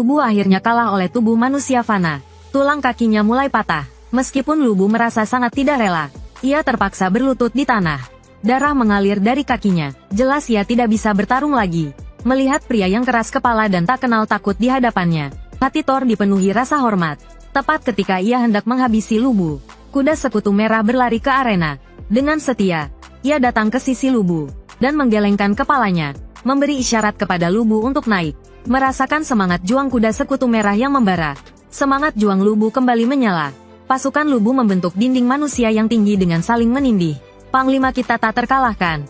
Lubu akhirnya kalah oleh tubuh manusia fana. Tulang kakinya mulai patah. Meskipun Lubu merasa sangat tidak rela, ia terpaksa berlutut di tanah. Darah mengalir dari kakinya. Jelas ia tidak bisa bertarung lagi. Melihat pria yang keras kepala dan tak kenal takut di hadapannya, hati Thor dipenuhi rasa hormat. Tepat ketika ia hendak menghabisi Lubu, kuda sekutu merah berlari ke arena. Dengan setia, ia datang ke sisi Lubu dan menggelengkan kepalanya, memberi isyarat kepada Lubu untuk naik. Merasakan semangat juang kuda sekutu merah yang membara, semangat juang Lubu kembali menyala. Pasukan Lubu membentuk dinding manusia yang tinggi dengan saling menindih. Panglima kita tak terkalahkan.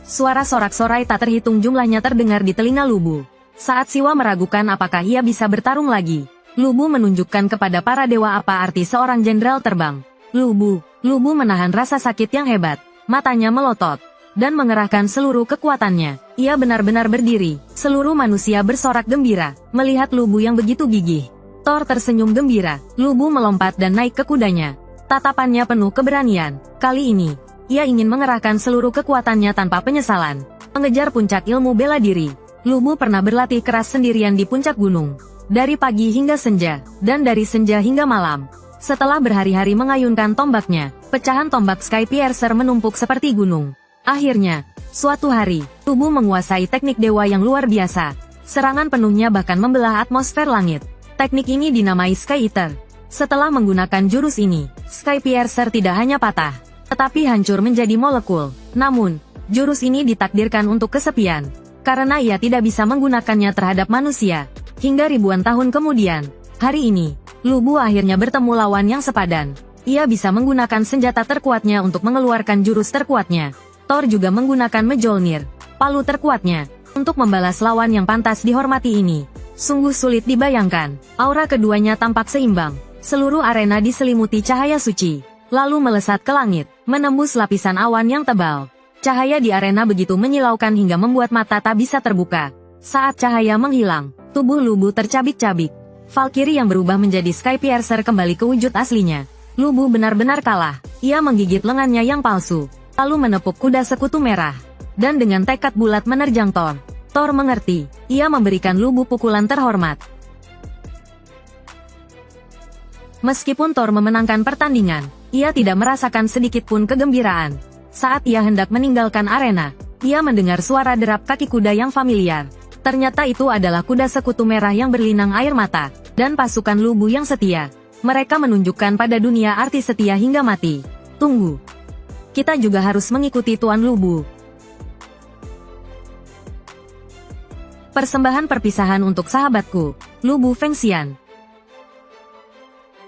Suara sorak-sorai tak terhitung jumlahnya terdengar di telinga Lubu. Saat Siwa meragukan apakah ia bisa bertarung lagi, Lubu menunjukkan kepada para dewa apa arti seorang jenderal terbang. Lubu menahan rasa sakit yang hebat, matanya melotot, dan mengerahkan seluruh kekuatannya. Ia benar-benar berdiri. Seluruh manusia bersorak gembira, melihat Lubu yang begitu gigih. Thor tersenyum gembira. Lubu melompat dan naik ke kudanya. Tatapannya penuh keberanian. Kali ini, ia ingin mengerahkan seluruh kekuatannya tanpa penyesalan. Mengejar puncak ilmu bela diri. Lubu pernah berlatih keras sendirian di puncak gunung. Dari pagi hingga senja, dan dari senja hingga malam. Setelah berhari-hari mengayunkan tombaknya, pecahan tombak Sky Piercer menumpuk seperti gunung. Akhirnya, suatu hari, Lubu menguasai teknik dewa yang luar biasa. Serangan penuhnya bahkan membelah atmosfer langit. Teknik ini dinamai Sky Eater. Setelah menggunakan jurus ini, Sky Piercer tidak hanya patah, tetapi hancur menjadi molekul. Namun, jurus ini ditakdirkan untuk kesepian, karena ia tidak bisa menggunakannya terhadap manusia. Hingga ribuan tahun kemudian, hari ini, Lubu akhirnya bertemu lawan yang sepadan. Ia bisa menggunakan senjata terkuatnya untuk mengeluarkan jurus terkuatnya. Thor juga menggunakan Mjolnir, palu terkuatnya, untuk membalas lawan yang pantas dihormati ini. Sungguh sulit dibayangkan, aura keduanya tampak seimbang. Seluruh arena diselimuti cahaya suci, lalu melesat ke langit, menembus lapisan awan yang tebal. Cahaya di arena begitu menyilaukan hingga membuat mata tak bisa terbuka. Saat cahaya menghilang, tubuh Lubu tercabik-cabik. Valkyrie yang berubah menjadi Sky Piercer kembali ke wujud aslinya. Lubu benar-benar kalah. Ia menggigit lengannya yang palsu, lalu menepuk kuda sekutu merah, dan dengan tekad bulat menerjang Thor. Thor mengerti, ia memberikan Lubu pukulan terhormat. Meskipun Thor memenangkan pertandingan, ia tidak merasakan sedikit pun kegembiraan. Saat ia hendak meninggalkan arena, ia mendengar suara derap kaki kuda yang familiar. Ternyata itu adalah kuda sekutu merah yang berlinang air mata, dan pasukan Lubu yang setia. Mereka menunjukkan pada dunia arti setia hingga mati. Tunggu. Kita juga harus mengikuti Tuan Lubu. Persembahan perpisahan untuk sahabatku, Lubu Fengxian.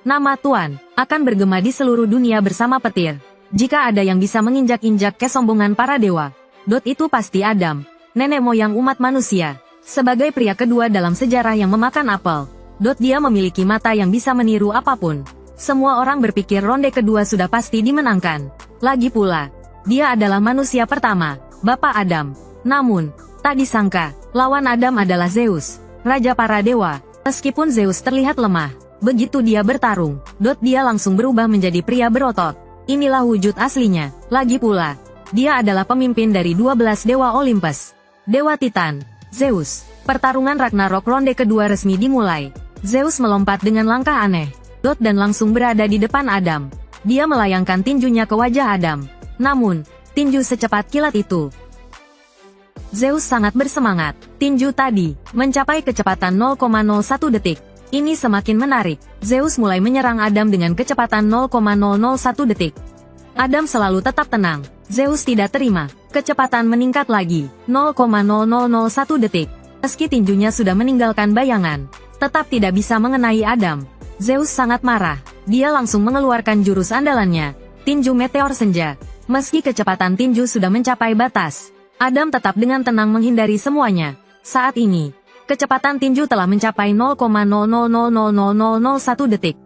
Nama Tuan akan bergema di seluruh dunia bersama petir. Jika ada yang bisa menginjak-injak kesombongan para dewa, itu pasti Adam, nenek moyang umat manusia. Sebagai pria kedua dalam sejarah yang memakan apel, dia memiliki mata yang bisa meniru apapun. Semua orang berpikir ronde kedua sudah pasti dimenangkan. Lagi pula, dia adalah manusia pertama, Bapak Adam. Namun, tak disangka, lawan Adam adalah Zeus, Raja para Dewa. Meskipun Zeus terlihat lemah, begitu dia bertarung, dia langsung berubah menjadi pria berotot. Inilah wujud aslinya. Lagi pula, dia adalah pemimpin dari 12 Dewa Olympus. Dewa Titan, Zeus. Pertarungan Ragnarok ronde kedua resmi dimulai. Zeus melompat dengan langkah aneh, dan langsung berada di depan Adam. Dia melayangkan tinjunya ke wajah Adam. Namun, tinju secepat kilat itu. Zeus sangat bersemangat. Tinju tadi mencapai kecepatan 0,01 detik. Ini semakin menarik. Zeus mulai menyerang Adam dengan kecepatan 0,001 detik. Adam selalu tetap tenang. Zeus tidak terima. Kecepatan meningkat lagi, 0,0001 detik. Meski tinjunya sudah meninggalkan bayangan, tetap tidak bisa mengenai Adam. Zeus sangat marah. Dia langsung mengeluarkan jurus andalannya, tinju meteor senja. Meski kecepatan tinju sudah mencapai batas, Adam tetap dengan tenang menghindari semuanya. Saat ini, kecepatan tinju telah mencapai 0,000001 detik.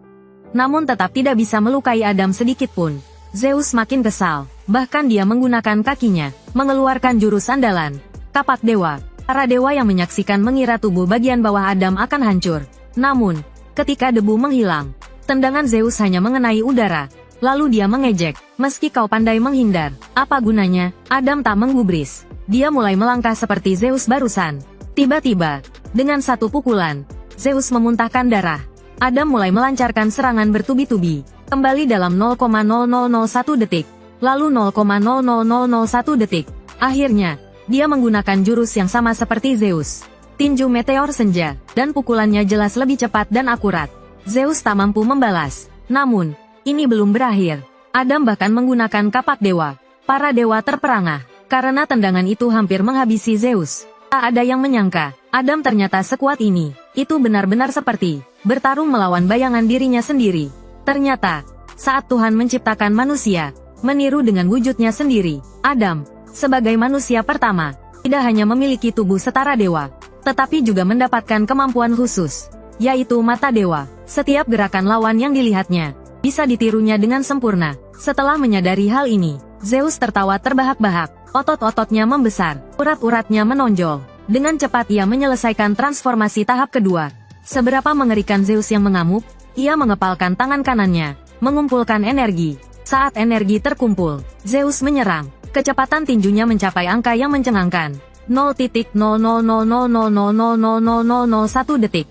Namun tetap tidak bisa melukai Adam sedikit pun. Zeus makin kesal. Bahkan dia menggunakan kakinya, mengeluarkan jurus andalan, kapak dewa. Para dewa yang menyaksikan mengira tubuh bagian bawah Adam akan hancur. Namun, ketika debu menghilang, tendangan Zeus hanya mengenai udara. Lalu dia mengejek, meski kau pandai menghindar, apa gunanya? Adam tak menggubris. Dia mulai melangkah seperti Zeus barusan. Tiba-tiba, dengan satu pukulan, Zeus memuntahkan darah. Adam mulai melancarkan serangan bertubi-tubi, kembali dalam 0,0001 detik, lalu 0,00001 detik. Akhirnya, dia menggunakan jurus yang sama seperti Zeus. Tinju meteor senja, dan pukulannya jelas lebih cepat dan akurat. Zeus tak mampu membalas. Namun, ini belum berakhir. Adam bahkan menggunakan kapak dewa. Para dewa terperangah, karena tendangan itu hampir menghabisi Zeus. Tak ada yang menyangka, Adam ternyata sekuat ini. Itu benar-benar seperti bertarung melawan bayangan dirinya sendiri. Ternyata, saat Tuhan menciptakan manusia, meniru dengan wujudnya sendiri, Adam, sebagai manusia pertama, tidak hanya memiliki tubuh setara dewa, tetapi juga mendapatkan kemampuan khusus, yaitu mata dewa. Setiap gerakan lawan yang dilihatnya, bisa ditirunya dengan sempurna. Setelah menyadari hal ini, Zeus tertawa terbahak-bahak, otot-ototnya membesar, urat-uratnya menonjol. Dengan cepat ia menyelesaikan transformasi tahap kedua. Seberapa mengerikan Zeus yang mengamuk, ia mengepalkan tangan kanannya, mengumpulkan energi. Saat energi terkumpul, Zeus menyerang. Kecepatan tinjunya mencapai angka yang mencengangkan. 0,00000000001 detik.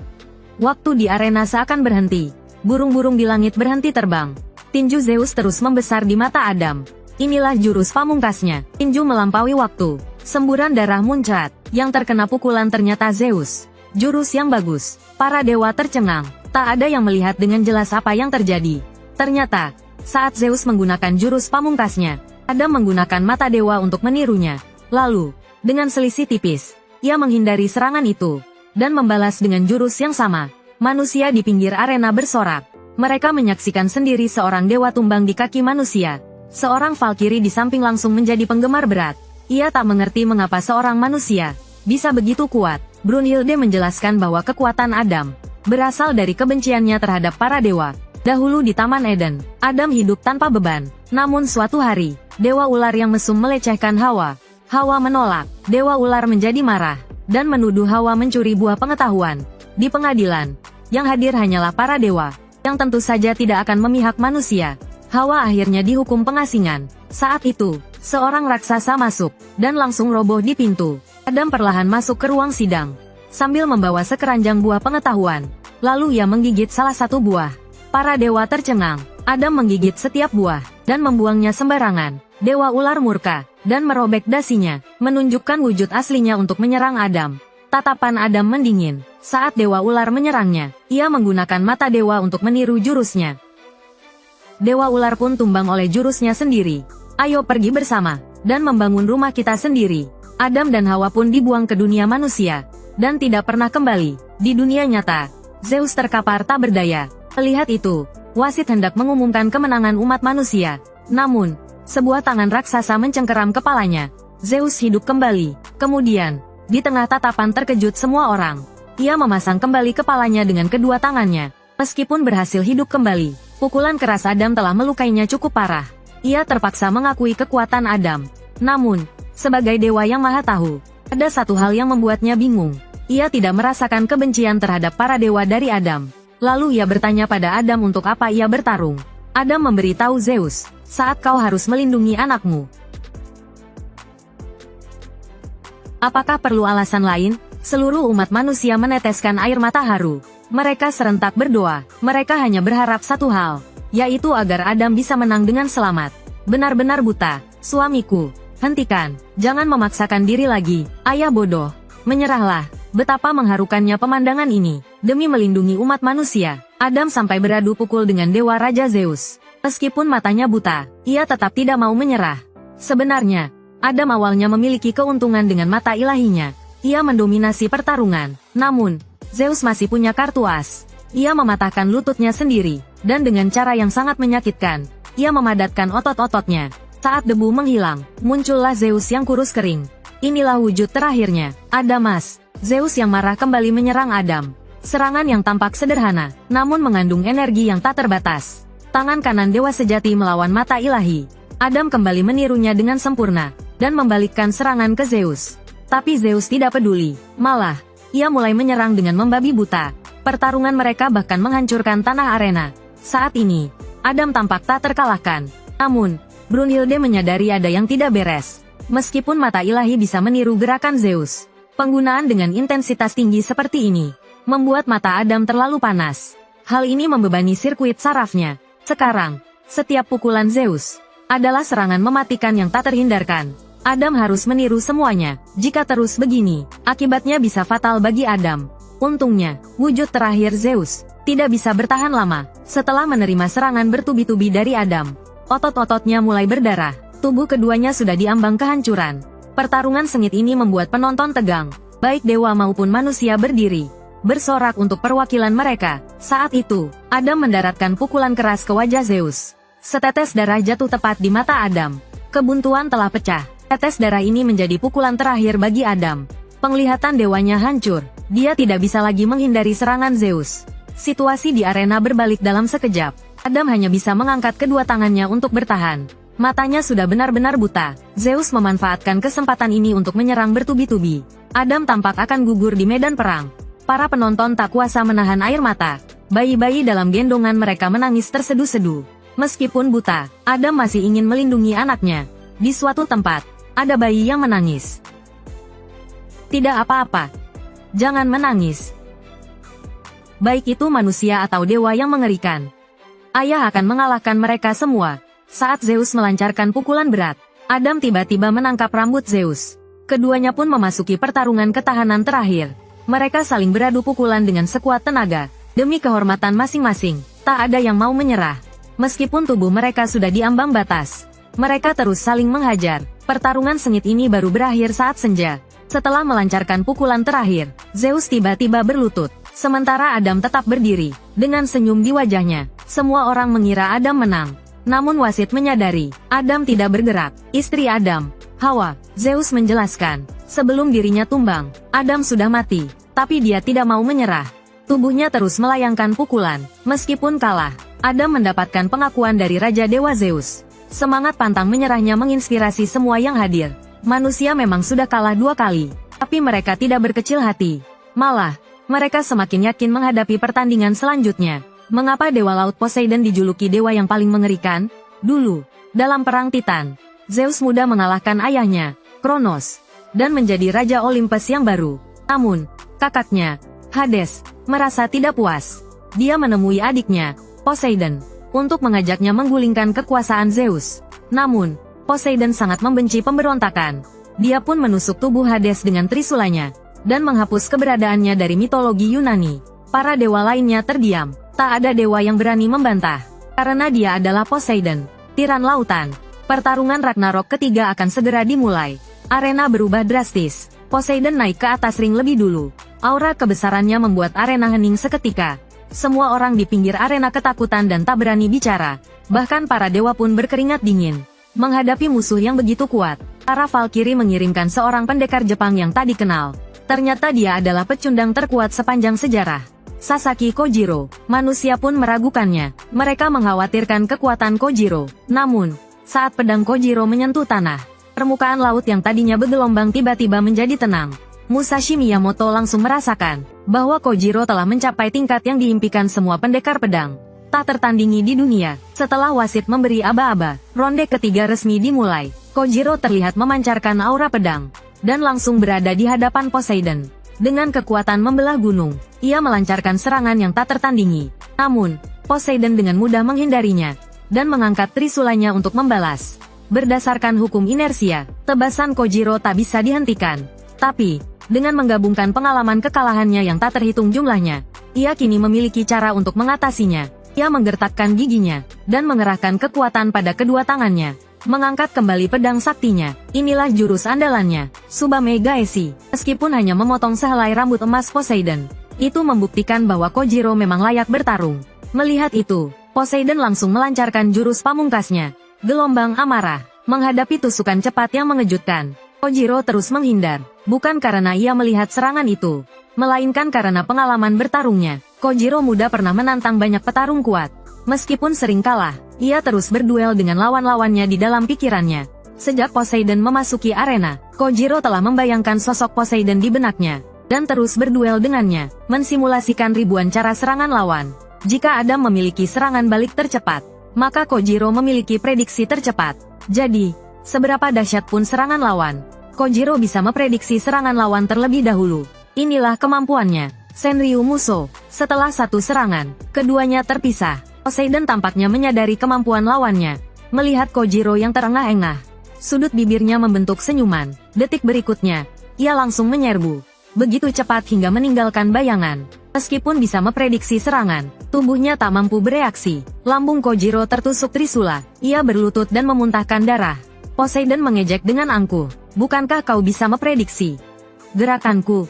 Waktu di arena seakan berhenti. Burung-burung di langit berhenti terbang. Tinju Zeus terus membesar di mata Adam. Inilah jurus pamungkasnya. Tinju melampaui waktu. Semburan darah muncrat. Yang terkena pukulan ternyata Zeus. Jurus yang bagus. Para dewa tercengang. Tak ada yang melihat dengan jelas apa yang terjadi. Ternyata, saat Zeus menggunakan jurus pamungkasnya, Adam menggunakan mata dewa untuk menirunya. Lalu, dengan selisih tipis, ia menghindari serangan itu, dan membalas dengan jurus yang sama. Manusia di pinggir arena bersorak. Mereka menyaksikan sendiri seorang dewa tumbang di kaki manusia. Seorang Valkyrie di samping langsung menjadi penggemar berat. Ia tak mengerti mengapa seorang manusia bisa begitu kuat. Brunhilde menjelaskan bahwa kekuatan Adam berasal dari kebenciannya terhadap para dewa. Dahulu di Taman Eden, Adam hidup tanpa beban. Namun suatu hari, Dewa Ular yang mesum melecehkan Hawa. Hawa menolak. Dewa Ular menjadi marah, dan menuduh Hawa mencuri buah pengetahuan. Di pengadilan, yang hadir hanyalah para dewa, yang tentu saja tidak akan memihak manusia. Hawa akhirnya dihukum pengasingan. Saat itu, seorang raksasa masuk, dan langsung roboh di pintu. Adam perlahan masuk ke ruang sidang, sambil membawa sekeranjang buah pengetahuan. Lalu ia menggigit salah satu buah. Para dewa tercengang. Adam menggigit setiap buah, dan membuangnya sembarangan. Dewa Ular murka, dan merobek dasinya, menunjukkan wujud aslinya untuk menyerang Adam. Tatapan Adam mendingin. Saat Dewa Ular menyerangnya, ia menggunakan mata dewa untuk meniru jurusnya. Dewa Ular pun tumbang oleh jurusnya sendiri. Ayo pergi bersama, dan membangun rumah kita sendiri. Adam dan Hawa pun dibuang ke dunia manusia, dan tidak pernah kembali. Di dunia nyata, Zeus terkapar tak berdaya. Melihat itu, wasit hendak mengumumkan kemenangan umat manusia. Namun, sebuah tangan raksasa mencengkeram kepalanya. Zeus hidup kembali. Kemudian, di tengah tatapan terkejut semua orang, ia memasang kembali kepalanya dengan kedua tangannya. Meskipun berhasil hidup kembali, pukulan keras Adam telah melukainya cukup parah. Ia terpaksa mengakui kekuatan Adam. Namun, sebagai dewa yang maha tahu, ada satu hal yang membuatnya bingung. Ia tidak merasakan kebencian terhadap para dewa dari Adam. Lalu ia bertanya pada Adam untuk apa ia bertarung. Adam memberitahu Zeus, saat kau harus melindungi anakmu. Apakah perlu alasan lain? Seluruh umat manusia meneteskan air mata haru. Mereka serentak berdoa. Mereka hanya berharap satu hal, yaitu agar Adam bisa menang dengan selamat. Benar-benar buta, suamiku. Hentikan, jangan memaksakan diri lagi, ayah bodoh. Menyerahlah. Betapa mengharukannya pemandangan ini. Demi melindungi umat manusia, Adam sampai beradu pukul dengan Dewa Raja Zeus. Meskipun matanya buta, ia tetap tidak mau menyerah. Sebenarnya, Adam awalnya memiliki keuntungan dengan mata ilahinya. Ia mendominasi pertarungan. Namun, Zeus masih punya kartu as. Ia mematahkan lututnya sendiri, dan dengan cara yang sangat menyakitkan, ia memadatkan otot-ototnya. Saat debu menghilang, muncullah Zeus yang kurus kering. Inilah wujud terakhirnya, Adamas. Zeus yang marah kembali menyerang Adam. Serangan yang tampak sederhana, namun mengandung energi yang tak terbatas. Tangan kanan dewa sejati melawan mata ilahi. Adam kembali menirunya dengan sempurna, dan membalikkan serangan ke Zeus. Tapi Zeus tidak peduli, malah, ia mulai menyerang dengan membabi buta. Pertarungan mereka bahkan menghancurkan tanah arena. Saat ini, Adam tampak tak terkalahkan. Namun, Brunhilde menyadari ada yang tidak beres. Meskipun mata ilahi bisa meniru gerakan Zeus, Penggunaan dengan intensitas tinggi seperti ini membuat mata Adam terlalu panas. Hal ini membebani sirkuit sarafnya. Sekarang, setiap pukulan Zeus adalah serangan mematikan yang tak terhindarkan. Adam harus meniru semuanya. Jika terus begini, akibatnya bisa fatal bagi Adam. Untungnya, wujud terakhir Zeus tidak bisa bertahan lama. Setelah menerima serangan bertubi-tubi dari Adam, otot-ototnya mulai berdarah. Tubuh keduanya sudah diambang kehancuran. Pertarungan sengit ini membuat penonton tegang. Baik dewa maupun manusia berdiri, bersorak untuk perwakilan mereka. Saat itu, Adam mendaratkan pukulan keras ke wajah Zeus. Setetes darah jatuh tepat di mata Adam. Kebuntuan telah pecah. Tetes darah ini menjadi pukulan terakhir bagi Adam. Penglihatan dewanya hancur. Dia tidak bisa lagi menghindari serangan Zeus. Situasi di arena berbalik dalam sekejap. Adam hanya bisa mengangkat kedua tangannya untuk bertahan. Matanya sudah benar-benar buta. Zeus memanfaatkan kesempatan ini untuk menyerang bertubi-tubi. Adam tampak akan gugur di medan perang. Para penonton tak kuasa menahan air mata. Bayi-bayi dalam gendongan mereka menangis terseduh-seduh. Meskipun buta, Adam masih ingin melindungi anaknya. Di suatu tempat, ada bayi yang menangis. Tidak apa-apa. Jangan menangis. Baik itu manusia atau dewa yang mengerikan. Ayah akan mengalahkan mereka semua. Saat Zeus melancarkan pukulan berat, Adam tiba-tiba menangkap rambut Zeus. Keduanya pun memasuki pertarungan ketahanan terakhir. Mereka saling beradu pukulan dengan sekuat tenaga. Demi kehormatan masing-masing, tak ada yang mau menyerah. Meskipun tubuh mereka sudah diambang batas, mereka terus saling menghajar. Pertarungan sengit ini baru berakhir saat senja. Setelah melancarkan pukulan terakhir, Zeus tiba-tiba berlutut. Sementara Adam tetap berdiri, dengan senyum di wajahnya. Semua orang mengira Adam menang. Namun wasit menyadari, Adam tidak bergerak. Istri Adam, Hawa, Zeus menjelaskan, sebelum dirinya tumbang, Adam sudah mati. Tapi dia tidak mau menyerah. Tubuhnya terus melayangkan pukulan. Meskipun kalah, Adam mendapatkan pengakuan dari Raja Dewa Zeus. Semangat pantang menyerahnya menginspirasi semua yang hadir. Manusia memang sudah kalah 2 kali, tapi mereka tidak berkecil hati. Malah, mereka semakin yakin menghadapi pertandingan selanjutnya. Mengapa Dewa Laut Poseidon dijuluki dewa yang paling mengerikan? Dulu, dalam Perang Titan, Zeus muda mengalahkan ayahnya, Kronos, dan menjadi Raja Olympus yang baru. Namun, kakaknya, Hades, merasa tidak puas. Dia menemui adiknya, Poseidon, untuk mengajaknya menggulingkan kekuasaan Zeus. Namun, Poseidon sangat membenci pemberontakan. Dia pun menusuk tubuh Hades dengan trisulanya, dan menghapus keberadaannya dari mitologi Yunani. Para dewa lainnya terdiam. Tak ada dewa yang berani membantah. Karena dia adalah Poseidon, tiran lautan. Pertarungan Ragnarok ketiga akan segera dimulai. Arena berubah drastis. Poseidon naik ke atas ring lebih dulu. Aura kebesarannya membuat arena hening seketika. Semua orang di pinggir arena ketakutan dan tak berani bicara. Bahkan para dewa pun berkeringat dingin. Menghadapi musuh yang begitu kuat, para Valkyrie mengirimkan seorang pendekar Jepang yang tak dikenal. Ternyata dia adalah pecundang terkuat sepanjang sejarah. Sasaki Kojiro. Manusia pun meragukannya. Mereka mengkhawatirkan kekuatan Kojiro. Namun, saat pedang Kojiro menyentuh tanah, permukaan laut yang tadinya bergelombang tiba-tiba menjadi tenang. Musashi Miyamoto langsung merasakan bahwa Kojiro telah mencapai tingkat yang diimpikan semua pendekar pedang. Tak tertandingi di dunia. Setelah wasit memberi aba-aba, ronde ketiga resmi dimulai. Kojiro terlihat memancarkan aura pedang, dan langsung berada di hadapan Poseidon. Dengan kekuatan membelah gunung, ia melancarkan serangan yang tak tertandingi. Namun, Poseidon dengan mudah menghindarinya, dan mengangkat trisulanya untuk membalas. Berdasarkan hukum inersia, tebasan Kojiro tak bisa dihentikan. Tapi, dengan menggabungkan pengalaman kekalahannya yang tak terhitung jumlahnya, ia kini memiliki cara untuk mengatasinya. Ia menggertakkan giginya, dan mengerahkan kekuatan pada kedua tangannya. Mengangkat kembali pedang saktinya. Inilah jurus andalannya, Tsubame Gaeshi. Meskipun hanya memotong sehelai rambut emas Poseidon, itu membuktikan bahwa Kojiro memang layak bertarung. Melihat itu, Poseidon langsung melancarkan jurus pamungkasnya, Gelombang Amarah. Menghadapi tusukan cepat yang mengejutkan, Kojiro terus menghindar. Bukan karena ia melihat serangan itu, melainkan karena pengalaman bertarungnya. Kojiro muda pernah menantang banyak petarung kuat. Meskipun sering kalah, ia terus berduel dengan lawan-lawannya di dalam pikirannya. Sejak Poseidon memasuki arena, Kojiro telah membayangkan sosok Poseidon di benaknya, dan terus berduel dengannya, mensimulasikan ribuan cara serangan lawan. Jika Adam memiliki serangan balik tercepat, maka Kojiro memiliki prediksi tercepat. Jadi, seberapa dahsyat pun serangan lawan, Kojiro bisa memprediksi serangan lawan terlebih dahulu. Inilah kemampuannya. Senryu Musou. Setelah satu serangan, keduanya terpisah. Poseidon tampaknya menyadari kemampuan lawannya. Melihat Kojiro yang terengah-engah, sudut bibirnya membentuk senyuman. Detik berikutnya, ia langsung menyerbu. Begitu cepat hingga meninggalkan bayangan. Meskipun bisa memprediksi serangan, tubuhnya tak mampu bereaksi. Lambung Kojiro tertusuk trisula. Ia berlutut dan memuntahkan darah. Poseidon mengejek dengan angkuh. Bukankah kau bisa memprediksi gerakanku?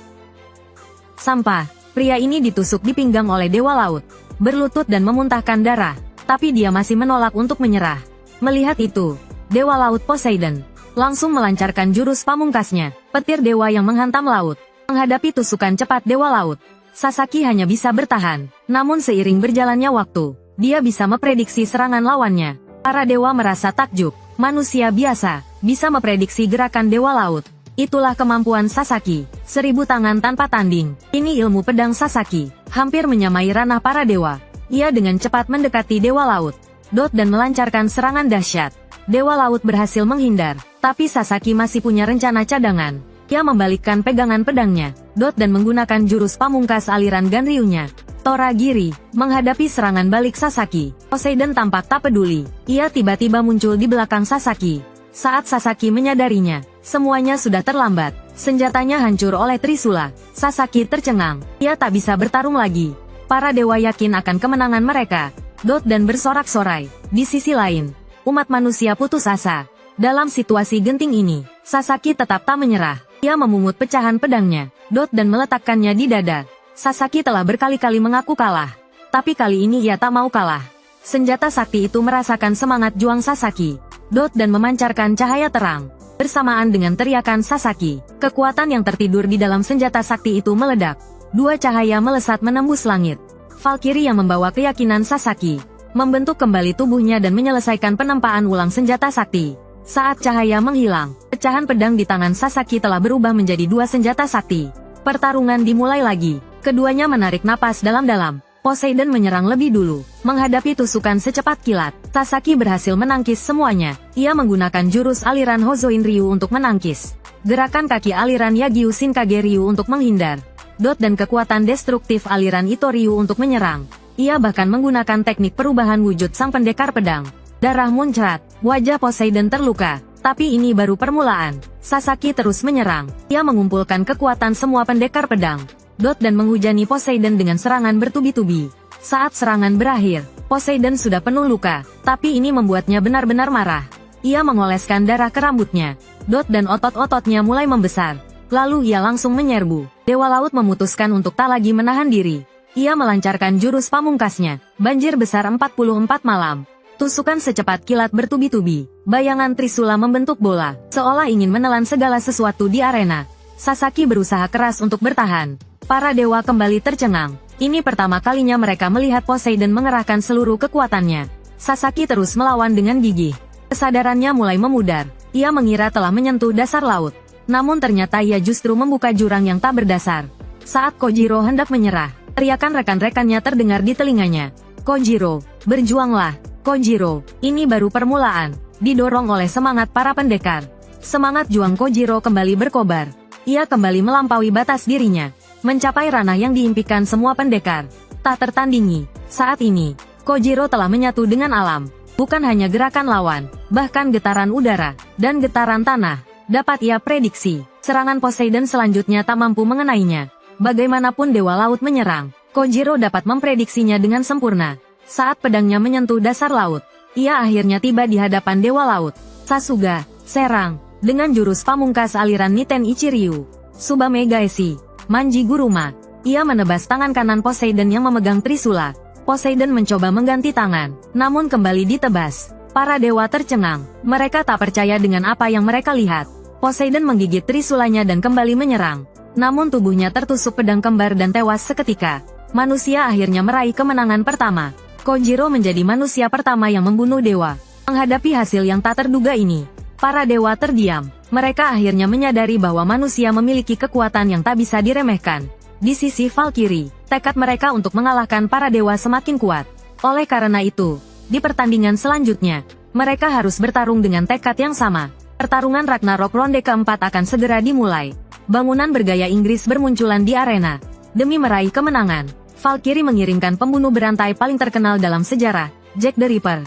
Sampah. Pria ini ditusuk di pinggang oleh Dewa Laut. Berlutut dan memuntahkan darah. Tapi dia masih menolak untuk menyerah. Melihat itu, Dewa Laut Poseidon langsung melancarkan jurus pamungkasnya. Petir dewa yang menghantam laut. Menghadapi tusukan cepat Dewa Laut, Sasaki hanya bisa bertahan. Namun seiring berjalannya waktu, dia bisa memprediksi serangan lawannya. Para dewa merasa takjub. Manusia biasa bisa memprediksi gerakan Dewa Laut. Itulah kemampuan Sasaki. 1000 tangan tanpa tanding. Ini ilmu pedang Sasaki. Hampir menyamai ranah para dewa. Ia dengan cepat mendekati Dewa Laut. Dan melancarkan serangan dahsyat. Dewa Laut berhasil menghindar. Tapi Sasaki masih punya rencana cadangan. Ia membalikkan pegangan pedangnya. Dan menggunakan jurus pamungkas aliran Ganryunya. Toragiri. Menghadapi serangan balik Sasaki, Poseidon tampak tak peduli. Ia tiba-tiba muncul di belakang Sasaki. Saat Sasaki menyadarinya, semuanya sudah terlambat. Senjatanya hancur oleh trisula. Sasaki tercengang. Ia tak bisa bertarung lagi. Para dewa yakin akan kemenangan mereka. Dan bersorak-sorai. Di sisi lain, umat manusia putus asa. Dalam situasi genting ini, Sasaki tetap tak menyerah. Ia memungut pecahan pedangnya, dan meletakkannya di dada. Sasaki telah berkali-kali mengaku kalah. Tapi kali ini ia tak mau kalah. Senjata sakti itu merasakan semangat juang Sasaki. Dan memancarkan cahaya terang. Bersamaan dengan teriakan Sasaki, kekuatan yang tertidur di dalam senjata sakti itu meledak. 2 cahaya melesat menembus langit. Valkyrie yang membawa keyakinan Sasaki, membentuk kembali tubuhnya dan menyelesaikan penempaan ulang senjata sakti. Saat cahaya menghilang, pecahan pedang di tangan Sasaki telah berubah menjadi 2 senjata sakti. Pertarungan dimulai lagi. Keduanya menarik napas dalam-dalam. Poseidon menyerang lebih dulu. Menghadapi tusukan secepat kilat, Sasaki berhasil menangkis semuanya. Ia menggunakan jurus aliran Hozoin Ryu untuk menangkis. Gerakan kaki aliran Yagyu Shinkage Ryu untuk menghindar. Dan kekuatan destruktif aliran Ito Ryu untuk menyerang. Ia bahkan menggunakan teknik perubahan wujud sang pendekar pedang. Darah muncrat. Wajah Poseidon terluka. Tapi ini baru permulaan. Sasaki terus menyerang. Ia mengumpulkan kekuatan semua pendekar pedang. Dan menghujani Poseidon dengan serangan bertubi-tubi. Saat serangan berakhir, Poseidon sudah penuh luka. Tapi ini membuatnya benar-benar marah. Ia mengoleskan darah ke rambutnya. Dan otot-ototnya mulai membesar. Lalu ia langsung menyerbu. Dewa Laut memutuskan untuk tak lagi menahan diri. Ia melancarkan jurus pamungkasnya. Banjir besar 44 malam. Tusukan secepat kilat bertubi-tubi. Bayangan trisula membentuk bola, seolah ingin menelan segala sesuatu di arena. Sasaki berusaha keras untuk bertahan. Para dewa kembali tercengang. Ini pertama kalinya mereka melihat Poseidon mengerahkan seluruh kekuatannya. Sasaki terus melawan dengan gigih. Kesadarannya mulai memudar. Ia mengira telah menyentuh dasar laut. Namun ternyata ia justru membuka jurang yang tak berdasar. Saat Kojiro hendak menyerah, teriakan rekan-rekannya terdengar di telinganya. Kojiro, berjuanglah. Kojiro, ini baru permulaan. Didorong oleh semangat para pendekar. Semangat juang Kojiro kembali berkobar. Ia kembali melampaui batas dirinya. Mencapai ranah yang diimpikan semua pendekar. Tak tertandingi. Saat ini, Kojiro telah menyatu dengan alam. Bukan hanya gerakan lawan, bahkan getaran udara, dan getaran tanah. Dapat ia prediksi, serangan Poseidon selanjutnya tak mampu mengenainya. Bagaimanapun Dewa Laut menyerang, Kojiro dapat memprediksinya dengan sempurna. Saat pedangnya menyentuh dasar laut, ia akhirnya tiba di hadapan Dewa Laut. Sasuga, serang, dengan jurus pamungkas aliran Niten Ichiryu. Tsubame Gaeshi, Manji Guruma. Ia menebas tangan kanan Poseidon yang memegang trisula. Poseidon mencoba mengganti tangan, namun kembali ditebas. Para dewa tercengang. Mereka tak percaya dengan apa yang mereka lihat. Poseidon menggigit trisulanya dan kembali menyerang. Namun tubuhnya tertusuk pedang kembar dan tewas seketika. Manusia akhirnya meraih kemenangan pertama. Kojiro menjadi manusia pertama yang membunuh dewa. Menghadapi hasil yang tak terduga ini, para dewa terdiam. Mereka akhirnya menyadari bahwa manusia memiliki kekuatan yang tak bisa diremehkan. Di sisi Valkyrie, tekad mereka untuk mengalahkan para dewa semakin kuat. Oleh karena itu, di pertandingan selanjutnya, mereka harus bertarung dengan tekad yang sama. Pertarungan Ragnarok ronde keempat akan segera dimulai. Bangunan bergaya Inggris bermunculan di arena. Demi meraih kemenangan, Valkyrie mengirimkan pembunuh berantai paling terkenal dalam sejarah, Jack the Ripper.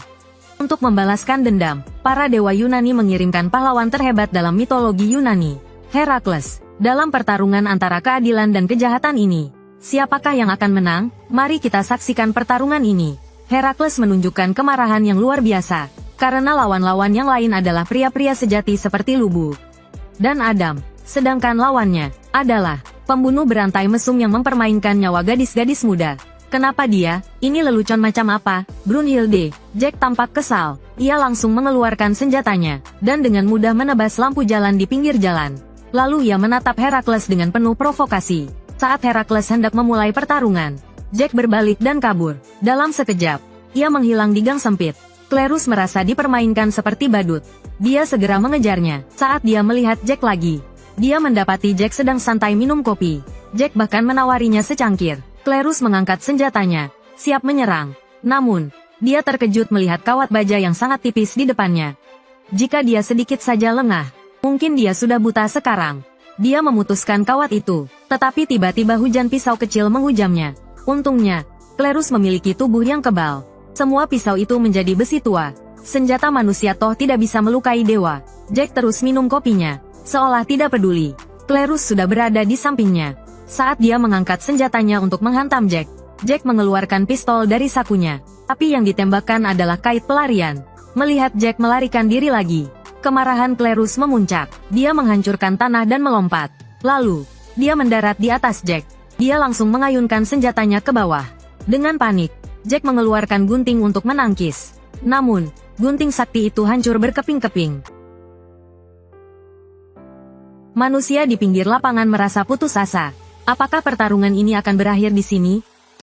Untuk membalaskan dendam, para dewa Yunani mengirimkan pahlawan terhebat dalam mitologi Yunani, Herakles. Dalam pertarungan antara keadilan dan kejahatan ini, siapakah yang akan menang? Mari kita saksikan pertarungan ini. Herakles menunjukkan kemarahan yang luar biasa, karena lawan-lawan yang lain adalah pria-pria sejati seperti Lubu dan Adam, sedangkan lawannya adalah pembunuh berantai mesum yang mempermainkan nyawa gadis-gadis muda. Kenapa dia? Ini lelucon macam apa? Brunhilde. Jack tampak kesal. Ia langsung mengeluarkan senjatanya, dan dengan mudah menebas lampu jalan di pinggir jalan. Lalu ia menatap Herakles dengan penuh provokasi. Saat Herakles hendak memulai pertarungan, Jack berbalik dan kabur. Dalam sekejap, ia menghilang di gang sempit. Klerus merasa dipermainkan seperti badut. Dia segera mengejarnya. Saat dia melihat Jack lagi, dia mendapati Jack sedang santai minum kopi. Jack bahkan menawarinya secangkir. Klerus mengangkat senjatanya, siap menyerang. Namun, dia terkejut melihat kawat baja yang sangat tipis di depannya. Jika dia sedikit saja lengah, mungkin dia sudah buta sekarang. Dia memutuskan kawat itu, tetapi tiba-tiba hujan pisau kecil menghujamnya. Untungnya, Klerus memiliki tubuh yang kebal. Semua pisau itu menjadi besi tua. Senjata manusia toh tidak bisa melukai dewa. Jack terus minum kopinya, seolah tidak peduli. Klerus sudah berada di sampingnya. Saat dia mengangkat senjatanya untuk menghantam Jack, Jack mengeluarkan pistol dari sakunya. Tapi yang ditembakkan adalah kait pelarian. Melihat Jack melarikan diri lagi, kemarahan Klerus memuncak. Dia menghancurkan tanah dan melompat. Lalu, dia mendarat di atas Jack. Dia langsung mengayunkan senjatanya ke bawah. Dengan panik, Jack mengeluarkan gunting untuk menangkis. Namun, gunting sakti itu hancur berkeping-keping. Manusia di pinggir lapangan merasa putus asa. Apakah pertarungan ini akan berakhir di sini?